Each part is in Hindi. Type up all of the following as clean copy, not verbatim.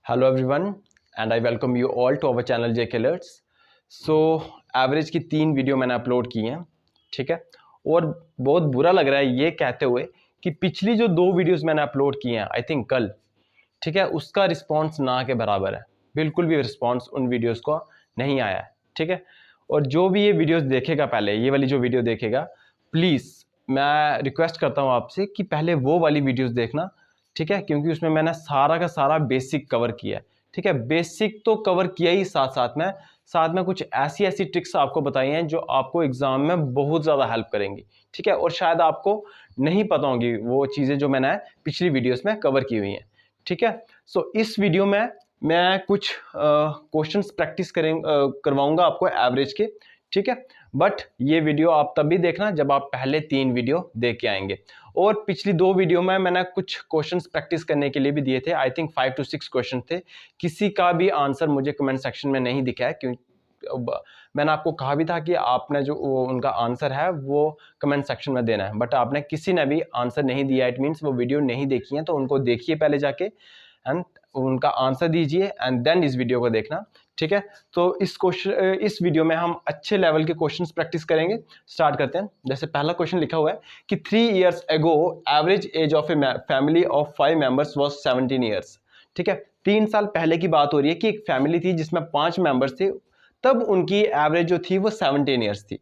Hello everyone and I welcome you all to our channel JK alerts. So average की 3 वीडियो मैंने अपलोड की हैं, ठीक है। और बहुत बुरा लग रहा है ये कहते हुए कि पिछली जो 2 वीडियोस मैंने अपलोड की हैं आई थिंक कल, ठीक है, उसका रिस्पांस ना के बराबर है। बिल्कुल भी रिस्पांस उन वीडियोस को नहीं आया है, ठीक है। और जो भी ये वीडियोस देखेगा, पहले ये वाली जो वीडियो देखेगा, प्लीज़ मैं रिक्वेस्ट करता हूँ आपसे कि पहले वो वाली वीडियोस देखना, ठीक है, क्योंकि उसमें मैंने सारा का सारा बेसिक कवर किया है, ठीक है। बेसिक तो कवर किया ही, साथ में कुछ ऐसी ऐसी ट्रिक्स आपको बताई हैं जो आपको एग्जाम में बहुत ज़्यादा हेल्प करेंगी, ठीक है। और शायद आपको नहीं पता होंगी वो चीज़ें जो मैंने पिछली वीडियोस में कवर की हुई हैं, ठीक है। सो इस वीडियो में मैं कुछ क्वेश्चंस प्रैक्टिस करवाऊंगा आपको एवरेज के, ठीक है। बट ये वीडियो आप तभी देखना जब आप पहले 3 वीडियो देख के आएंगे। और पिछली 2 वीडियो में मैंने कुछ क्वेश्चंस प्रैक्टिस करने के लिए भी दिए थे, आई थिंक 5 to 6 क्वेश्चन थे। किसी का भी आंसर मुझे कमेंट सेक्शन में नहीं दिखा है, क्योंकि मैंने आपको कहा भी था कि आपने जो उनका आंसर है वो कमेंट सेक्शन में देना है, बट आपने किसी ने भी आंसर नहीं दिया। इट मीन्स वो वीडियो नहीं देखी है, तो उनको देखिए पहले जाके एंड उनका आंसर दीजिए एंड देन इस वीडियो को देखना, ठीक है। तो इस वीडियो में हम अच्छे लेवल के क्वेश्चंस प्रैक्टिस करेंगे। स्टार्ट करते हैं। जैसे पहला क्वेश्चन लिखा हुआ है कि 3 years ago average age of a family of 5 members was 17 years, ठीक है। 3 साल पहले की बात हो रही है कि एक फैमिली थी जिसमें 5 मेंबर्स थे, तब उनकी एवरेज जो थी वो 17 years थी।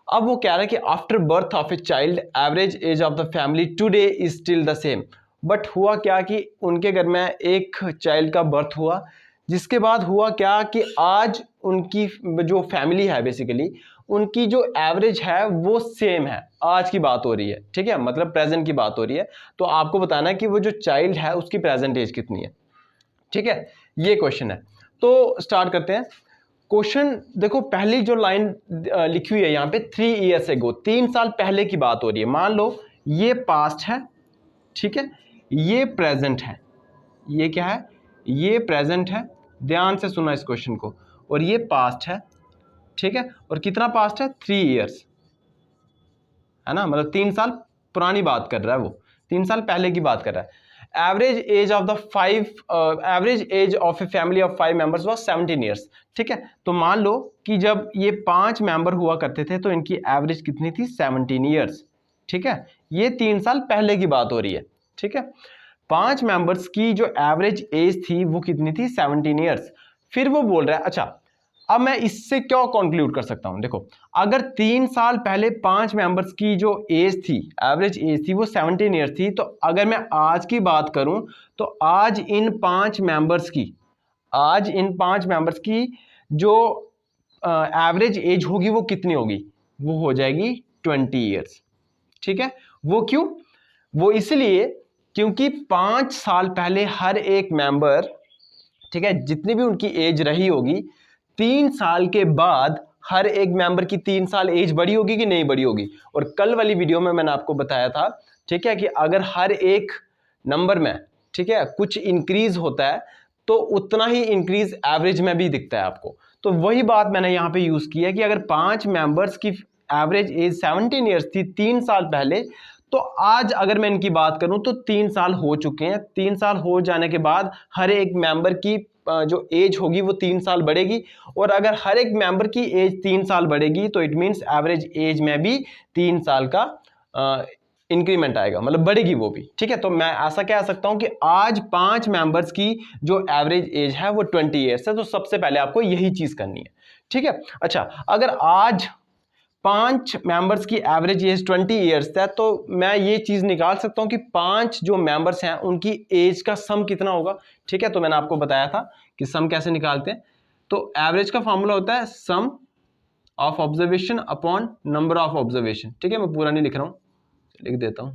अब वो कह रहा है कि after birth of a child average age of the family today is still the same. But हुआ क्या कि उनके घर में एक चाइल्ड का बर्थ हुआ, जिसके बाद हुआ क्या कि आज उनकी जो फैमिली है बेसिकली उनकी जो एवरेज है वो सेम है। आज की बात हो रही है, ठीक है, मतलब प्रेजेंट की बात हो रही है। तो आपको बताना है कि वो जो चाइल्ड है उसकी प्रेजेंट एज कितनी है, ठीक है। ये क्वेश्चन है। तो स्टार्ट करते हैं। क्वेश्चन देखो, पहली जो लाइन लिखी हुई है यहाँ पे 3 years ago, 3 साल पहले की बात हो रही है। मान लो ये पास्ट है, ठीक है, ये प्रेजेंट है, ये क्या है, ये प्रेजेंट है। ध्यान से सुना इस क्वेश्चन को। और ये पास्ट है, ठीक है। और कितना पास्ट है, 3 years, है ना, मतलब 3 साल पुरानी बात कर रहा है वो, 3 साल पहले की बात कर रहा है। Average age of a family of 5 members was 17 years, ठीक है। तो मान लो कि जब ये 5 मेंबर हुआ करते थे तो इनकी एवरेज कितनी थी, 17 years, ठीक है। ये 3 साल पहले की बात हो रही है, ठीक है। 5 मेंबर्स की जो एवरेज एज थी वो कितनी थी, 17 years। फिर वो बोल रहा है, अच्छा अब मैं इससे क्या कंक्लूड कर सकता हूं, देखो अगर 3 साल पहले 5 मेंबर्स की जो एज थी, एवरेज एज थी वो 17 ईयर्स थी, तो अगर मैं आज की बात करूं तो आज इन 5 मेंबर्स की जो एवरेज एज होगी वो कितनी होगी, वो हो जाएगी 20 ईयर्स, ठीक है। वो क्यों, वो इसलिए क्योंकि 5 साल पहले हर एक मेंबर, ठीक है, जितनी भी उनकी एज रही होगी, 3 साल के बाद हर एक मेंबर की 3 साल एज बढ़ी होगी कि नहीं बढ़ी होगी। और कल वाली वीडियो में मैंने आपको बताया था, ठीक है, कि अगर हर एक नंबर में, ठीक है, कुछ इंक्रीज होता है तो उतना ही इंक्रीज एवरेज में भी दिखता है आपको। तो वही बात मैंने यहां पे यूज की है कि अगर 5 मेंबर्स की एवरेज एज 17 ईयर्स थी 3 साल पहले, तो आज अगर मैं इनकी बात करूं तो 3 साल हो चुके हैं। 3 साल हो जाने के बाद हर एक मेंबर की जो एज होगी वो 3 साल बढ़ेगी। और अगर हर एक मेंबर की एज 3 साल बढ़ेगी तो इट मींस एवरेज एज में भी 3 साल का इंक्रीमेंट आएगा, मतलब बढ़ेगी वो भी, ठीक है। तो मैं ऐसा कह सकता हूं कि आज 5 मेंबर्स की जो एवरेज एज है वो 20 ईयर्स है। तो सबसे पहले आपको यही चीज करनी है, ठीक है। अच्छा, अगर आज 5 मेंबर्स की एवरेज एज 20 ईयर्स है तो मैं ये चीज निकाल सकता हूं कि 5 जो मेंबर्स हैं उनकी एज का सम कितना होगा, ठीक है। तो मैंने आपको बताया था कि सम कैसे निकालते हैं। तो एवरेज का फॉर्मूला होता है sum of observation upon number of observation, ठीक है। मैं पूरा नहीं लिख रहा हूं, लिख देता हूं,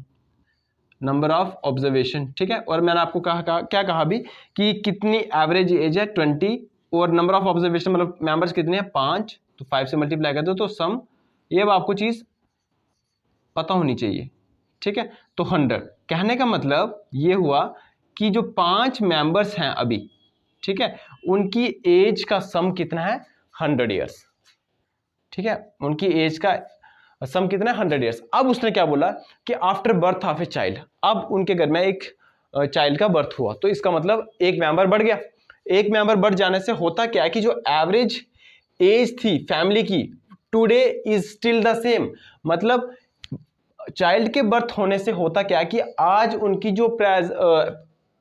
नंबर ऑफ ऑब्जर्वेशन, ठीक है। और मैंने आपको क्या कहा भी कि कितनी एवरेज एज है 20 और नंबर ऑफ ऑब्जर्वेशन मतलब मेंबर्स कितने हैं 5, तो 5 से मल्टीप्लाई कर दो तो सम, ये अब आपको चीज पता होनी चाहिए, ठीक है। तो 100 कहने का मतलब ये हुआ कि जो 5 मेंबर्स हैं अभी, ठीक है, उनकी एज का सम कितना है 100 ईयर्स, ठीक है। उनकी एज का सम कितना है 100 ईयर्स। अब उसने क्या बोला कि after birth of a child, अब उनके घर में एक चाइल्ड का बर्थ हुआ, तो इसका मतलब एक मेंबर बढ़ गया। एक मेंबर बढ़ जाने से होता क्या है कि जो एवरेज एज थी फैमिली की today is still the same, मतलब चाइल्ड के बर्थ होने से होता क्या है कि आज उनकी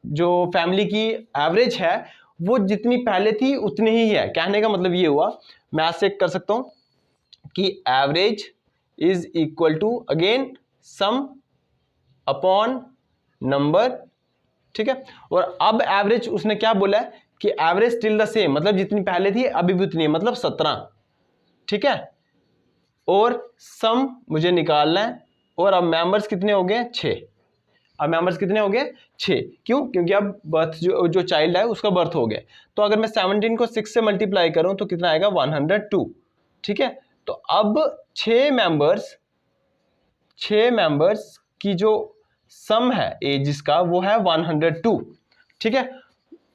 जो फैमिली की एवरेज है वो जितनी पहले थी उतनी ही है। कहने का मतलब ये हुआ, मैं आज से कर सकता हूं कि average is equal to again sum upon number, ठीक है। और अब एवरेज उसने क्या बोला है कि एवरेज स्टिल द सेम, मतलब जितनी पहले थी अभी भी उतनी है, मतलब 17, ठीक है। और सम मुझे निकालना है, और अब मेंबर्स कितने हो गए 6। अब मेंबर्स कितने हो गए 6, क्यों? क्योंकि अब बर्थ जो चाइल्ड है उसका बर्थ हो गया। तो अगर मैं 17 को 6 से मल्टीप्लाई करूं तो कितना आएगा 102, ठीक है। तो अब 6 मेंबर्स की जो सम है एजिस का वो है 102, ठीक है।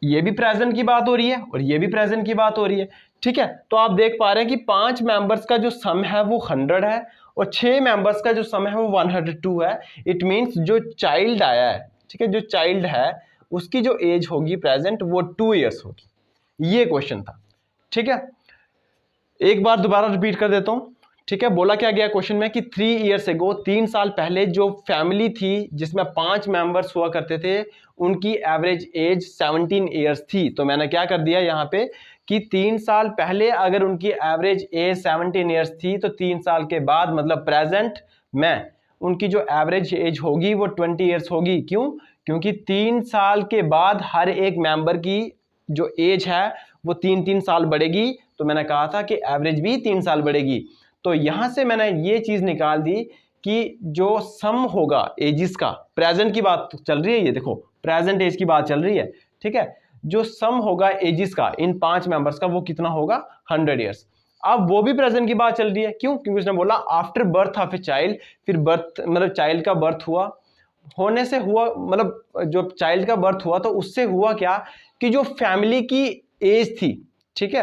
ये भी प्रेजेंट की बात हो रही है और ये भी प्रेजेंट की बात हो रही है, ठीक है। तो आप देख पा रहे हैं कि 5 मेंबर्स का जो सम है वो 100 है और 6 मेंबर्स का जो सम है वो 102 है। इट मींस जो चाइल्ड आया है, ठीक है, जो चाइल्ड है उसकी जो एज होगी प्रेजेंट वो 2 इयर्स होगी। ये क्वेश्चन था, ठीक है। एक बार दोबारा रिपीट कर देता हूं, ठीक है। बोला क्या गया क्वेश्चन में कि 3 इयर्स एगो, 3 साल पहले जो फैमिली थी जिसमें 5 मेंबर्स हुआ करते थे उनकी एवरेज एज 17 इयर्स थी। तो मैंने क्या कर दिया यहाँ पे कि 3 साल पहले अगर उनकी एवरेज एज 17 इयर्स थी तो 3 साल के बाद मतलब प्रेजेंट में उनकी जो एवरेज एज होगी वो 20 इयर्स होगी। क्यों? क्योंकि 3 साल के बाद हर एक मेंबर की जो एज है वो 3-3 साल बढ़ेगी। तो मैंने कहा था कि एवरेज भी 3 साल बढ़ेगी। तो यहां से मैंने ये चीज निकाल दी कि जो सम होगा एजिस का, प्रेजेंट की बात चल रही है, ये देखो प्रेजेंट एज की बात चल रही है, ठीक है। जो सम होगा एजिस का इन 5 मेंबर्स का वो कितना होगा 100 इयर्स। अब वो भी प्रेजेंट की बात चल रही है, क्यों? क्योंकि उसने बोला after birth of a child, फिर बर्थ मतलब चाइल्ड का बर्थ हुआ, होने से हुआ मतलब जो चाइल्ड का बर्थ हुआ तो उससे हुआ क्या कि जो फैमिली की एज थी, ठीक है,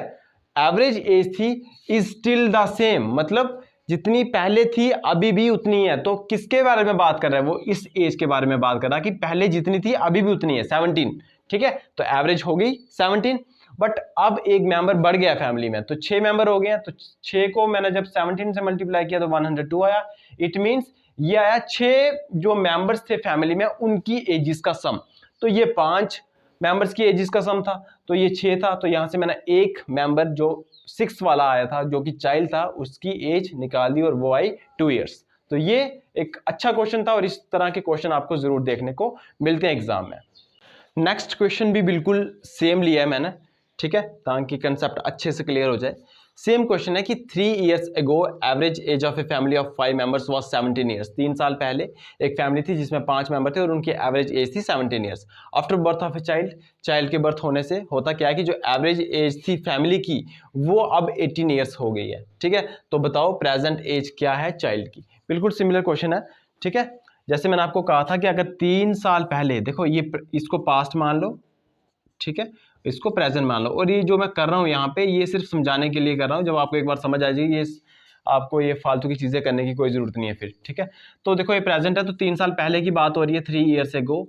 एवरेज एज थी इज स्टिल द सेम, मतलब जितनी पहले थी अभी भी उतनी है। तो किसके बारे में बात कर रहा है वो? इस एज के बारे में बात कर रहा है कि पहले जितनी थी अभी भी उतनी है 17, ठीक है। तो एवरेज हो गई 17, बट अब एक मेंबर बढ़ गया फैमिली में, तो 6 मेंबर हो गए। तो 6 को मैंने जब 17 से मल्टीप्लाई किया तो 102 आया। इट मींस ये आया 6 जो मेंबर्स थे फैमिली में उनकी एजिस का सम। तो ये 5 मेंबर्स की एजिस का सम था, तो ये 6 था। तो यहां से मैंने एक मेंबर जो 6 वाला आया था जो कि चाइल्ड था उसकी एज निकाल दी और वो आई 2 इयर्स। तो ये एक अच्छा क्वेश्चन था और इस तरह के क्वेश्चन आपको जरूर देखने को मिलते हैं एग्जाम में। नेक्स्ट क्वेश्चन भी बिल्कुल सेम लिया है मैंने, ठीक है, ताकि कंसेप्ट अच्छे से क्लियर हो जाए। सेम क्वेश्चन है कि 3 years ago average age of a family of 5 members was 17 years. 3 साल पहले एक फैमिली थी जिसमें 5 मेंबर थे और उनकी एवरेज एज थी 17 years. After birth of a child, child के बर्थ होने से होता क्या है कि जो एवरेज एज थी फैमिली की वो अब 18 इयर्स हो गई है, ठीक है। तो बताओ प्रेजेंट एज क्या है चाइल्ड की? बिल्कुल सिमिलर क्वेश्चन है, ठीक है। जैसे मैंने आपको कहा था कि अगर 3 साल पहले, देखो ये इसको पास्ट मान लो, ठीक है, इसको प्रेजेंट मान लो, और ये जो मैं कर रहा हूं यहाँ पे ये सिर्फ समझाने के लिए कर रहा हूं। जब आपको एक बार समझ आ जाएगी ये आपको ये फालतू की चीजें करने की कोई जरूरत नहीं है फिर, ठीक है। तो देखो ये प्रेजेंट है तो 3 साल पहले की बात हो रही है, 3 इयर्स एगो,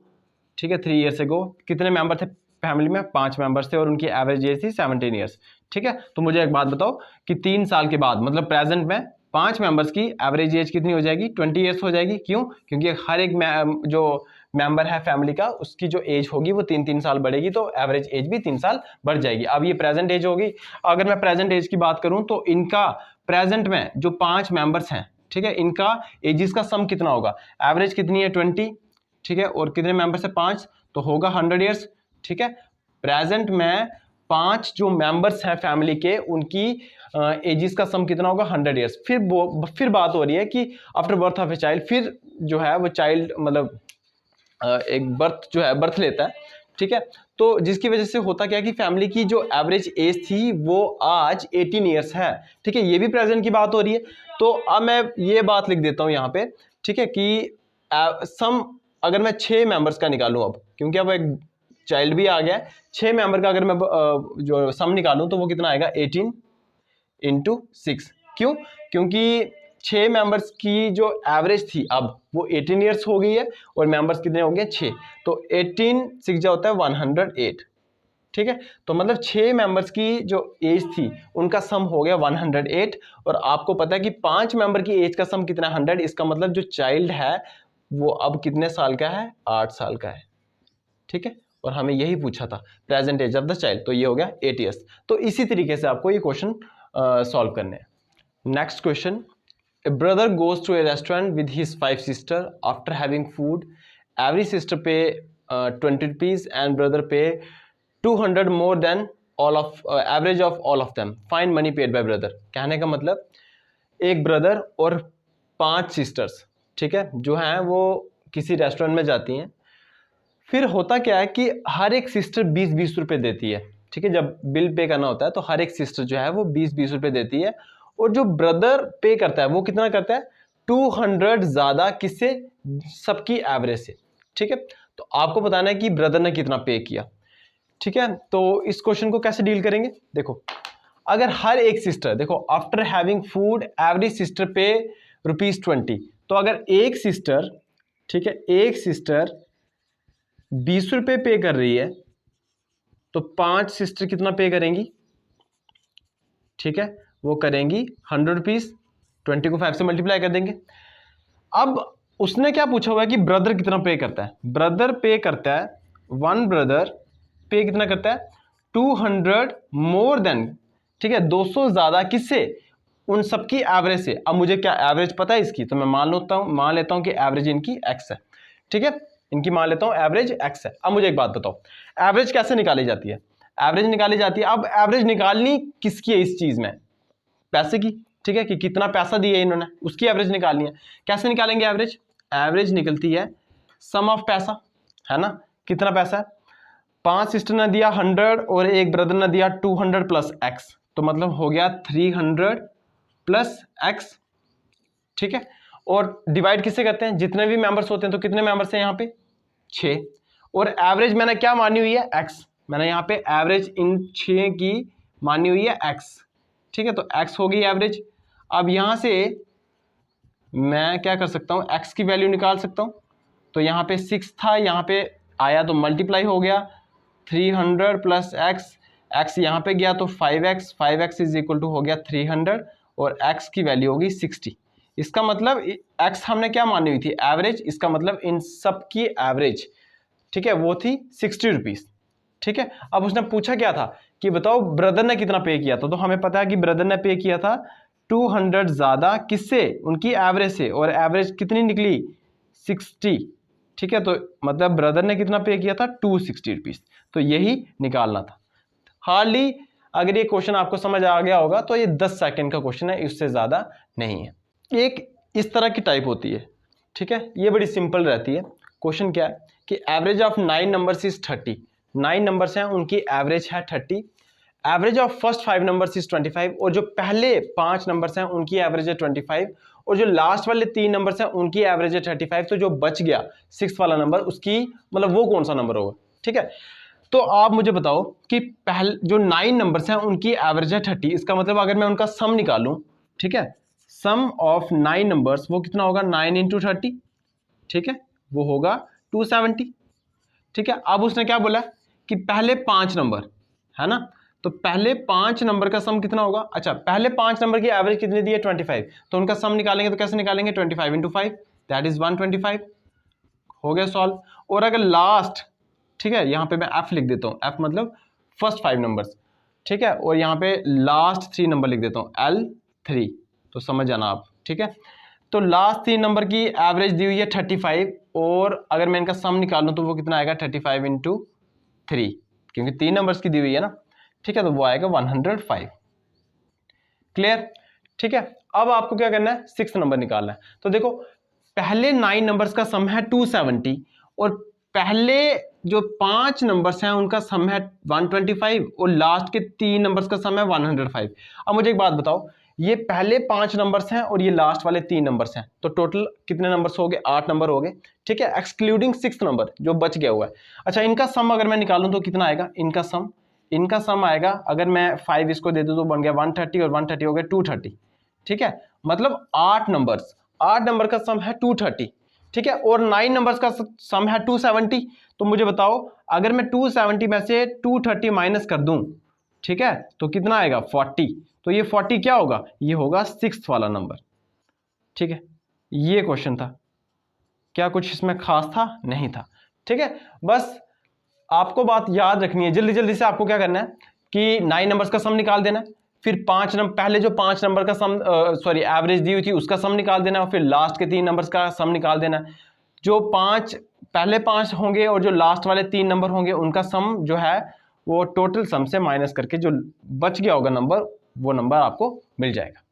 ठीक है। 3 इयर्स एगो कितने मेंबर थे फैमिली में? 5 मेंबर्स थे और उनकी एवरेज एज थी 17 इयर्स, ठीक है। तो मुझे एक बात बताओ कि 3 साल के बाद मतलब प्रेजेंट में 5 मेंबर्स की एवरेज एज कितनी हो जाएगी? 20 इयर्स हो जाएगी। क्यों? क्योंकि हर एक जो मेंबर है फैमिली का उसकी जो एज होगी वो 3-3 साल बढ़ेगी, तो एवरेज एज भी 3 साल बढ़ जाएगी। अब ये प्रेजेंट एज होगी। अगर मैं प्रेजेंट एज की बात करूं तो इनका प्रेजेंट में जो 5 मेंबर्स हैं, ठीक है, इनका एजिस का सम कितना होगा? एवरेज कितनी है 20, ठीक है, और कितने मेंबर्स है 5, तो होगा 100 इयर्स, ठीक है। प्रेजेंट में 5 जो मेंबर्स हैं फैमिली के उनकी एजिस का सम कितना होगा? 100 इयर्स। फिर बात हो रही है कि after birth of a child, फिर जो है वो चाइल्ड मतलब एक बर्थ जो है बर्थ लेता है, ठीक है। तो जिसकी वजह से होता क्या है कि फैमिली की जो एवरेज एज थी वो आज 18 इयर्स है, ठीक है। ये भी प्रेजेंट की बात हो रही है। तो अब मैं ये बात लिख देता हूं यहाँ पे, ठीक है, कि सम अगर मैं 6 मेंबर्स का निकालूं अब, क्योंकि अब एक चाइल्ड भी आ गया है, 6 मेंबर का अगर मैं जो सम निकालूं तो वो कितना आएगा 18 इंटू 6। क्यों? क्योंकि 6 मेंबर्स की जो एवरेज थी अब वो 18 इयर्स हो गई है और मेंबर्स कितने हो गए 6, तो 18 6 जो होता है 108, ठीक है। तो मतलब 6 मेंबर्स की जो एज थी उनका सम हो गया 108, और आपको पता है कि 5 मेंबर की एज का सम कितना है 100, इसका मतलब जो चाइल्ड है वो अब कितने साल का है, 8 साल का है, ठीक है। और हमें यही पूछा था present age of the child, तो ये हो गया 8 ईयर्स। तो इसी तरीके से आपको ये क्वेश्चन सॉल्व करने हैं। Next question, a brother goes to a restaurant with his 5 sister. After having food, every sister pay 20 rupees and brother pay 200 more than all of average of all of them. Find money paid by brother. कहने का मतलब एक ब्रदर और 5 सिस्टर्स, ठीक है, जो हैं वो किसी रेस्टोरेंट में जाती हैं। फिर होता क्या है कि हर एक सिस्टर 20-20 रुपये देती है, ठीक है। जब बिल पे करना होता है तो हर एक सिस्टर जो है वो 20-20 रुपये देती है, और जो ब्रदर पे करता है वो कितना करता है, 200 ज़्यादा, किससे, सबकी एवरेज से, ठीक है। तो आपको बताना है कि ब्रदर ने कितना पे किया, ठीक है। तो इस क्वेश्चन को कैसे डील करेंगे, देखो अगर हर एक सिस्टर, देखो after having food every sister पे ₹20, तो अगर एक सिस्टर, ठीक है, एक सिस्टर 20 रुपये पे कर रही है तो 5 सिस्टर कितना पे करेंगी, ठीक है, वो करेंगी 100 रुपीज़, 20 को 5 से मल्टीप्लाई कर देंगे। अब उसने क्या पूछा हुआ है कि ब्रदर कितना पे करता है, ब्रदर पे करता है, वन ब्रदर पे कितना करता है, 200 मोर देन, ठीक है, 200 ज़्यादा, किससे, उन सबकी एवरेज से। अब मुझे क्या एवरेज पता है इसकी, तो मैं मान लेता हूँ कि एवरेज इनकी x है, ठीक है, इनकी मान लेता हूँ एवरेज x है। अब मुझे एक बात बताओ, एवरेज कैसे निकाली जाती है, एवरेज निकाली जाती है, अब एवरेज निकालनी किसकी है इस चीज़ में, पैसे की, ठीक है, कि कितना पैसा दिया इन्होंने उसकी एवरेज निकालनी है। कैसे निकालेंगे एवरेज, एवरेज निकलती है सम ऑफ पैसा, है ना, कितना पैसा है, 5 सिस्टर ने दिया 100 और एक ब्रदर ने दिया 200 प्लस x, तो मतलब हो गया 300 प्लस x, ठीक है। और डिवाइड किससे करते हैं, जितने भी मेंबर्स होते हैं, तो कितने मेंबर्स हैं यहाँ पे, 6, और एवरेज मैंने क्या मानी हुई है, x, मैंने यहाँ पे एवरेज इन 6 की मानी हुई है x, ठीक है, तो x हो गई एवरेज। अब यहाँ से मैं क्या कर सकता हूँ, x की वैल्यू निकाल सकता हूँ, तो यहाँ पे 6 था, यहाँ पे आया तो मल्टीप्लाई हो गया 300 प्लस x यहाँ पे गया तो 5x इज इक्वल टू हो गया 300, और x की वैल्यू होगी 60। इसका मतलब x हमने क्या मानी हुई थी, एवरेज, इसका मतलब इन सब की एवरेज, ठीक है, वो थी 60 रुपीज़, ठीक है। अब उसने पूछा क्या था कि बताओ ब्रदर ने कितना पे किया था, तो हमें पता है कि ब्रदर ने पे किया था 200 ज़्यादा, किससे, उनकी एवरेज से, और एवरेज कितनी निकली 60, ठीक है। तो मतलब ब्रदर ने कितना पे किया था 260 रुपीज़, तो यही निकालना था। हार्डली अगर ये क्वेश्चन आपको समझ आ गया होगा तो ये 10 सेकंड का क्वेश्चन है, इससे ज़्यादा नहीं है। एक इस तरह की टाइप होती है, ठीक है, ये बड़ी सिंपल रहती है। क्वेश्चन क्या है कि average of 9 numbers is 30, 9 numbers हैं उनकी एवरेज है 30, average of first 5 numbers is 25, और जो पहले 5 नंबर्स हैं उनकी एवरेज है 25, और जो लास्ट वाले 3 नंबर्स हैं उनकी एवरेज है 35, तो जो बच गया 6 वाला नंबर, उसकी मतलब वो कौन सा नंबर होगा, ठीक है। तो आप मुझे बताओ कि पहले जो 9 नंबर्स हैं उनकी एवरेज है 30, इसका मतलब अगर मैं उनका सम निकालूं, ठीक है, सम ऑफ 9 नंबर्स वो कितना होगा, 9 इंटू 30, ठीक है, वो होगा 270, ठीक है। अब उसने क्या बोला कि पहले 5 नंबर, है ना, तो पहले 5 नंबर का सम कितना होगा, अच्छा पहले 5 नंबर की एवरेज कितनी दी है 25, तो उनका सम निकालेंगे तो कैसे निकालेंगे, 25 इंटू 5 दैट इज 125, हो गया सॉल्व। और अगर लास्ट, ठीक है, यहाँ पे मैं f लिख देता हूँ, f मतलब फर्स्ट 5 नंबर्स, ठीक है, और यहाँ पे लास्ट 3 नंबर लिख देता हूँ L3, तो समझ जाना आप, ठीक है। तो लास्ट 3 नंबर की एवरेज दी हुई है 35, और अगर मैं इनका सम निकालूँ तो वो कितना आएगा 35 इंटू 3, क्योंकि 3 नंबर्स की दी हुई है ना, ठीक है, तो वो आएगा 105। क्लियर, ठीक है। अब आपको क्या करना है, 6 नंबर निकालना है। तो देखो पहले 9 नंबर्स का सम है 270, और पहले जो 5 नंबर्स हैं उनका सम है 125, और लास्ट के 3 नंबर्स का सम है 105। अब मुझे एक बात बताओ, ये पहले 5 नंबर्स हैं और ये लास्ट वाले 3 नंबर्स हैं, तो टोटल कितने नंबर्स हो गए, 8 नंबर हो गए, ठीक है, एक्सक्लूडिंग 6 नंबर जो बच गया हुआ है। अच्छा इनका सम अगर मैं निकालूं तो कितना आएगा, इनका सम आएगा, अगर मैं 5 इसको दे दूं तो बन गया 130, और 130 हो गया 230, ठीक है, मतलब 8 नंबर का सम है 230, ठीक है, और 9 नंबर्स का सम है 270। तो मुझे बताओ अगर मैं 270 में से 230 माइनस कर दूं, ठीक है, तो कितना आएगा 40। तो ये 40 क्या होगा, ये होगा 6th वाला नंबर। ठीक है, ये क्वेश्चन था, क्या कुछ इसमें खास था, नहीं था। ठीक है, बस आपको बात याद रखनी है, जल्दी जल्दी से आपको क्या करना है कि 9 नंबर्स का सम निकाल देना है, फिर 5 नंबर, पहले जो 5 नंबर का सम सॉरी एवरेज दी हुई थी उसका सम निकाल देना है, और फिर लास्ट के 3 नंबर्स का सम निकाल देना है। जो 5 पहले 5 होंगे और जो लास्ट वाले 3 नंबर होंगे उनका सम जो है वो टोटल सम से माइनस करके जो बच गया होगा नंबर, वो नंबर आपको मिल जाएगा।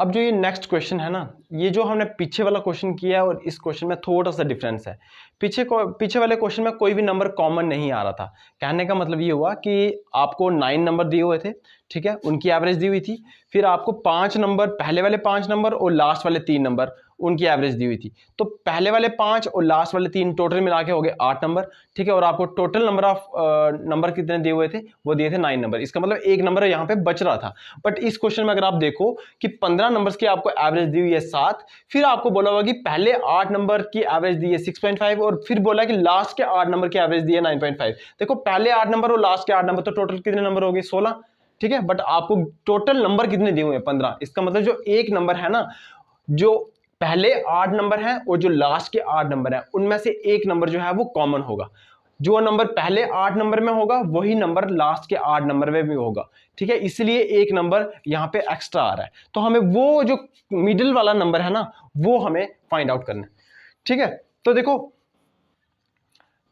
अब जो ये नेक्स्ट क्वेश्चन है ना, ये जो हमने पीछे वाला क्वेश्चन किया है और इस क्वेश्चन में थोड़ा सा डिफरेंस है। पीछे वाले क्वेश्चन में कोई भी नंबर कॉमन नहीं आ रहा था। कहने का मतलब ये हुआ कि आपको 9 नंबर दिए हुए थे, ठीक है, उनकी एवरेज दी हुई थी, फिर आपको 5 नंबर, पहले वाले 5 नंबर और लास्ट वाले 3 नंबर उनकी एवरेज दी हुई थी। तो पहले वाले 5 और लास्ट वाले 3 टोटल मिला के हो गए 8 नंबर, ठीक है, और आपको टोटल नंबर ऑफ नंबर कितने दिए हुए थे, वो दिए थे 9 नंबर। इसका मतलब एक नंबर यहाँ पे बच रहा था। बट इस क्वेश्चन में अगर आप देखो कि 15 नंबर्स की आपको एवरेज दी हुई है 7, फिर आपको बोला होगा कि पहले 8 नंबर की एवरेज दी है 6.5 और फिर बोला कि लास्ट के 8 नंबर की एवरेज दी है 9.5। देखो पहले 8 नंबर और लास्ट के 8 नंबर, तो टोटल कितने नंबर हो गए 16, ठीक है, बट आपको टोटल नंबर कितने दिए हुए हैं 15। इसका मतलब जो एक नंबर है ना, जो पहले 8 नंबर हैं और जो लास्ट के 8 नंबर हैं, उनमें से एक नंबर जो है वो कॉमन होगा। जो नंबर पहले 8 नंबर में होगा वही नंबर लास्ट के 8 नंबर में भी होगा, ठीक है, इसलिए एक नंबर यहां पे एक्स्ट्रा आ रहा है। तो हमें वो जो मिडिल वाला नंबर है ना, वो हमें फाइंड आउट करना है। ठीक है, तो देखो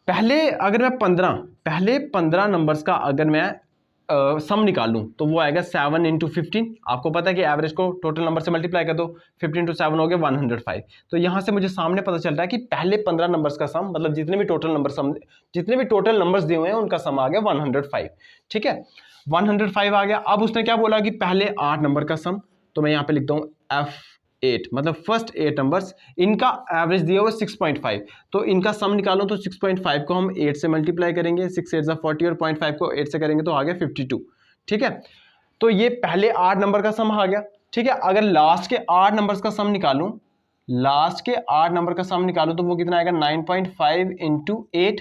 पहले अगर मैं पहले 15 नंबर्स का अगर मैं सम निकाल लूं तो वो आएगा 7 × 15। आपको पता है कि एवरेज को टोटल नंबर से मल्टीप्लाई कर दो, 15 × 7 हो गया 105। तो यहां से मुझे सामने पता चल रहा है कि पहले 15 नंबर्स का सम, मतलब जितने भी टोटल नंबर्स दिए हुए हैं उनका सम आ गया 105। ठीक है, 105 आ गया। अब उसने क्या बोला कि पहले 8 नंबर का सम, तो मैं यहां पे लिखता हूं F8, मतलब फर्स्ट 8 नंबर्स, इनका एवरेज दिया हुआ 6.5। तो इनका सम निकालो तो 6.5 को हम 8 से मल्टीप्लाई करेंगे, 6 8 40 और 0.5 को 8 से करेंगे तो आ गया 52। ठीक है, तो ये पहले 8 नंबर का सम आ गया। ठीक है, अगर लास्ट के 8 नंबर्स का सम निकालूं, तो वो कितना आएगा 9.5 × 8,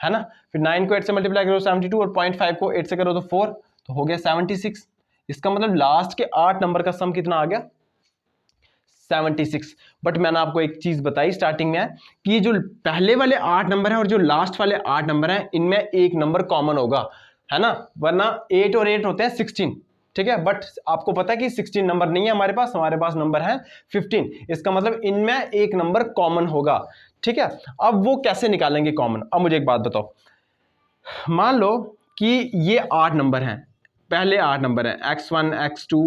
है ना, फिर 9 को 8 से मल्टीप्लाई करो 72 और 0.5 को 8 से करो तो 4, तो हो गया 76। इसका मतलब लास्ट के 8 नंबर का सम कितना आ गया 76। बट मैंने आपको एक चीज बताई स्टार्टिंग में कि जो पहले वाले 8 नंबर है और जो लास्ट वाले 8 नंबर है, इनमें एक नंबर कॉमन होगा, है ना, वरना 8 और 8 होते हैं 16। ठीक है, बट आपको पता है कि 16 नंबर नहीं है हमारे पास नंबर है 15। इसका मतलब इनमें एक नंबर कॉमन होगा। ठीक है, अब वो कैसे निकालेंगे कॉमन। अब मुझे एक बात बताओ, मान लो कि ये 8 नंबर हैं, पहले 8 नंबर हैं x1 x2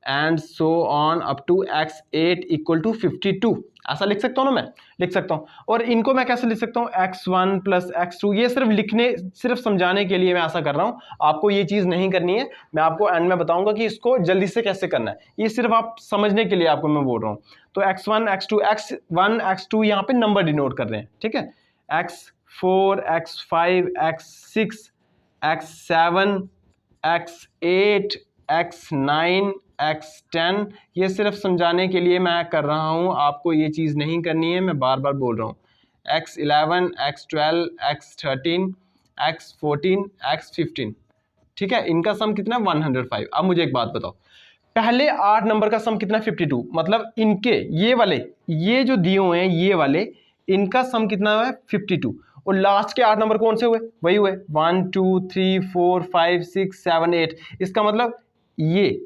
and so on up to x8 = 52। ऐसा लिख सकता हूं ना, मैं लिख सकता हूं। और इनको मैं कैसे लिख सकता हूं, x1 + x2। ये सिर्फ समझाने के लिए मैं ऐसा कर रहा हूं, आपको ये चीज नहीं करनी है। मैं आपको एंड में बताऊंगा कि इसको जल्दी से कैसे करना है, ये सिर्फ आप समझने के लिए आपको मैं बोल रहा हूं। तो x1 x2, x1 x2 यहां पे नंबर डिनोट कर रहे हैं। ठीक है, x4 x5 x6 x7 x8 x9 x10, ये सिर्फ समझाने के लिए मैं कर रहा हूं, आपको ये चीज नहीं करनी है, मैं बार बार बोल रहा हूं। x11 x12 x13 x14 x15। ठीक है, इनका सम कितना 105। अब मुझे एक बात बताओ, पहले 8 नंबर का सम कितना 52, मतलब इनके ये जो दिए हुए हैं ये वाले, इनका सम कितना है 52। और लास्ट के 8 नंबर कौन से हुए, वही हुए 1 2 3 4 5 6 7 8। इसका मतलब ये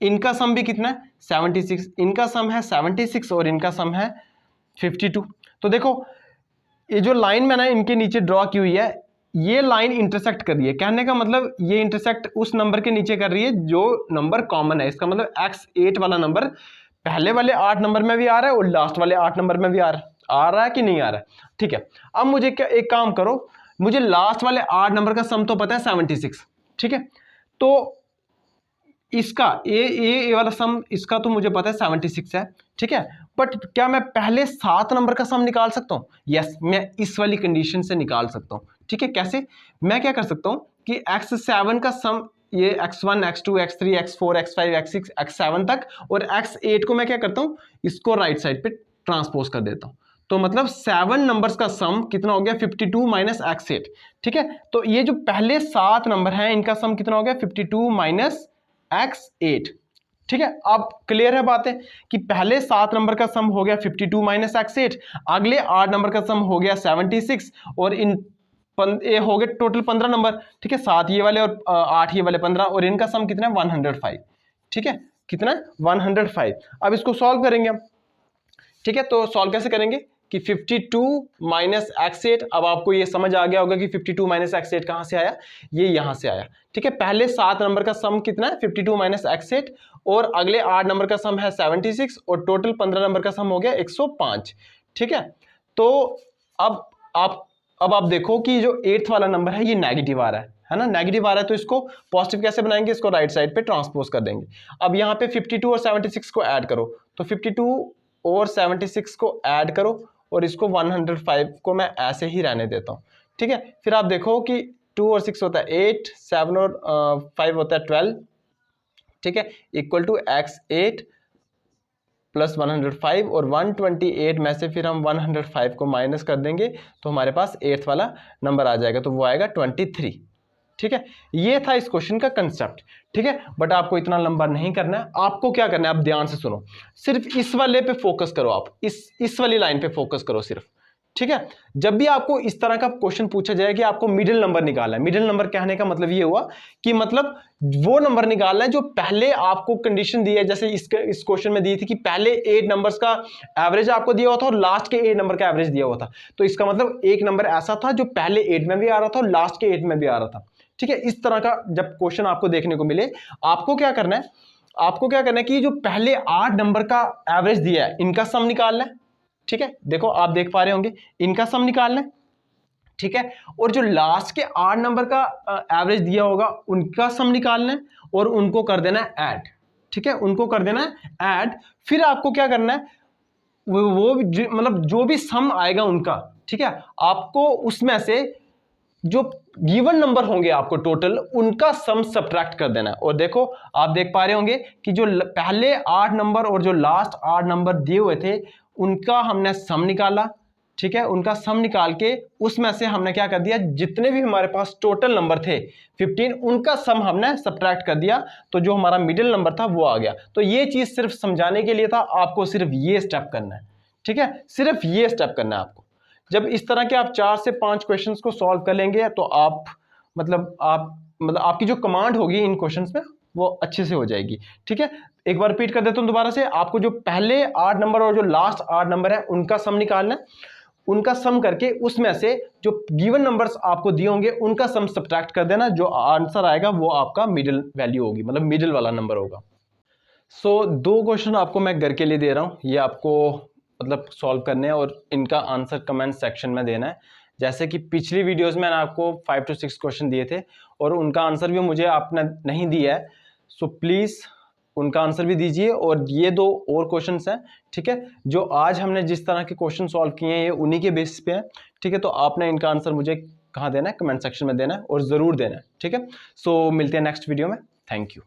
इनका सम भी कितना है 76। इनका सम है 76 और इनका सम है 52। तो देखो ये जो लाइन मैंने इनके नीचे ड्रॉ की हुई है, ये लाइन इंटरसेक्ट कर रही है। कहने का मतलब ये इंटरसेक्ट उस नंबर के नीचे कर रही है जो नंबर कॉमन है। इसका मतलब x8 वाला नंबर पहले वाले 8 नंबर में भी आ रहा है और लास्ट वाले 8 नंबर में भी आ रहा है कि नहीं आ रहा है। ठीक है, अब मुझे एक काम करो, मुझे लास्ट वाले 8 नंबर का सम तो पता है 76। ठीक है, तो इसका ए वाला सम, इसका तो मुझे पता है 76 है। ठीक है, बट क्या मैं पहले 7 नंबर का सम निकाल सकता हूं? यस, मैं इस वाली कंडीशन से निकाल सकता हूं। ठीक है, कैसे? मैं क्या कर सकता हूं कि x7 का सम, ये x1 x2 x3 x4 x5 x6 x7 तक, और x8 को मैं क्या करता हूं, इसको राइट साइड पे ट्रांसपोज कर देता हूं, तो मतलब 7 नंबर्स का सम कितना हो गया 52 माइनस x8। ठीक है, तो ये जो पहले 7 नंबर हैं इनका सम कितना हो गया 52 माइनस x8। ठीक है, अब क्लियर है बातें कि पहले 7 नंबर का सम हो गया 52 माइनस x8, अगले 8 नंबर का सम हो गया 76 और ये हो गए टोटल 15 नंबर। ठीक है, 7 ये वाले और 8 ये वाले 15, और इनका सम कितना है 105। ठीक है, कितना है 105। अब इसको सॉल्व करेंगे हम। ठीक है, तो सॉल्व कैसे करेंगे कि 52 माइनस x8, अब आपको ये समझ आ गया होगा कि 52 माइनस x8 कहां से आया, ये यहां से आया। ठीक है, पहले 7 नंबर का सम कितना है 52 माइनस x8 और अगले 8 नंबर का सम है 76 और टोटल 15 नंबर का सम हो गया 105। ठीक है, तो अब आप देखो कि जो 8th वाला नंबर है ये नेगेटिव आ रहा है ना, नेगेटिव आ रहा है, तो इसको पॉजिटिव कैसे बनाएंगे, इसको राइट साइड पे ट्रांसपोज कर देंगे। अब यहाँ पे 52 और 76 को ऐड करो, तो 52 और 76 को ऐड करो और इसको 105 को मैं ऐसे ही रहने देता हूँ। ठीक है, फिर आप देखो कि 2 और 6 होता है 8, 7 और 5 होता है 12। ठीक है, इक्वल टू x8 प्लस 105 और 128 में से फिर हम 105 को माइनस कर देंगे तो हमारे पास 8th वाला नंबर आ जाएगा, तो वो आएगा 23। ठीक है, ये था इस क्वेश्चन का कंसेप्ट। ठीक है, बट आपको इतना लंबा नहीं करना है, आपको क्या करना है, आप ध्यान से सुनो, सिर्फ इस वाले पे फोकस करो, आप इस वाली लाइन पे फोकस करो सिर्फ। ठीक है, जब भी आपको इस तरह का क्वेश्चन पूछा जाए कि आपको मिडिल नंबर निकालना है, मिडिल नंबर कहने का मतलब ये हुआ कि मतलब वो नंबर निकालना है जो पहले आपको कंडीशन दी है, जैसे इस क्वेश्चन में दी थी कि पहले 8 नंबर्स का एवरेज आपको दिया हुआ था और लास्ट के 8 नंबर का एवरेज दिया हुआ था, तो इसका मतलब एक नंबर ऐसा था जो पहले 8 में भी आ रहा था और लास्ट के 8 में भी आ रहा था। ठीक है, इस तरह का जब क्वेश्चन आपको देखने को मिले, आपको क्या करना है कि जो पहले 8 नंबर का एवरेज दिया है इनका सम निकालना है। ठीक है, देखो आप देख पा रहे होंगे इनका सम निकालना है। ठीक है, और जो लास्ट के 8 नंबर का एवरेज दिया होगा उनका सम निकालना है और उनको कर देना है ऐड। ठीक है, उनको कर देना है ऐड। फिर आपको क्या करना है, वो मतलब जो भी सम आएगा उनका, ठीक है, आपको उसमें से जो गिवन नंबर होंगे आपको टोटल उनका सम सब्ट्रैक्ट कर देना है। और देखो आप देख पा रहे होंगे कि जो पहले 8 नंबर और जो लास्ट 8 नंबर दिए हुए थे उनका हमने सम निकाला। ठीक है, उनका सम निकाल के उसमें से हमने क्या कर दिया, जितने भी हमारे पास टोटल नंबर थे 15 उनका सम हमने सब्ट्रैक्ट कर दिया, तो जो हमारा मिडिल नंबर था वो आ गया। तो ये चीज सिर्फ समझाने के लिए था, आपको सिर्फ ये स्टेप करना है। ठीक है, सिर्फ ये स्टेप करना है आपको। जब इस तरह के आप 4 से 5 क्वेश्चंस को सॉल्व कर लेंगे तो आप आपकी जो कमांड होगी इन क्वेश्चंस में वो अच्छे से हो जाएगी। ठीक है, एक बार रिपीट कर देता हूं दोबारा से, आपको जो पहले 8 नंबर और जो लास्ट 8 नंबर है उनका सम निकालना है, उनका सम करके उसमें से जो गिवन नंबर्स आपको दिए होंगे उनका सम सब्ट्रैक्ट कर देना, जो आंसर आएगा वो आपका मिडिल वैल्यू होगी, मतलब मिडिल वाला नंबर होगा। सो 2 क्वेश्चन आपको मैं घर के लिए दे रहा हूं, ये आपको मतलब सॉल्व करने हैं और इनका आंसर कमेंट सेक्शन में देना है। जैसे कि पिछली वीडियोस में मैंने आपको 5 to 6 क्वेश्चन दिए थे और उनका आंसर भी मुझे आपने नहीं दिया है, सो प्लीज़ उनका आंसर भी दीजिए। और ये 2 और क्वेश्चंस हैं, ठीक है, जो आज हमने जिस तरह के क्वेश्चन सॉल्व किए हैं ये उन्हीं के बेसिस पे हैं। ठीक है, तो आपने इनका आंसर मुझे कहाँ देना है, कमेंट सेक्शन में देना है और ज़रूर देना है। ठीक है, सो मिलते हैं नेक्स्ट वीडियो में। Thank you.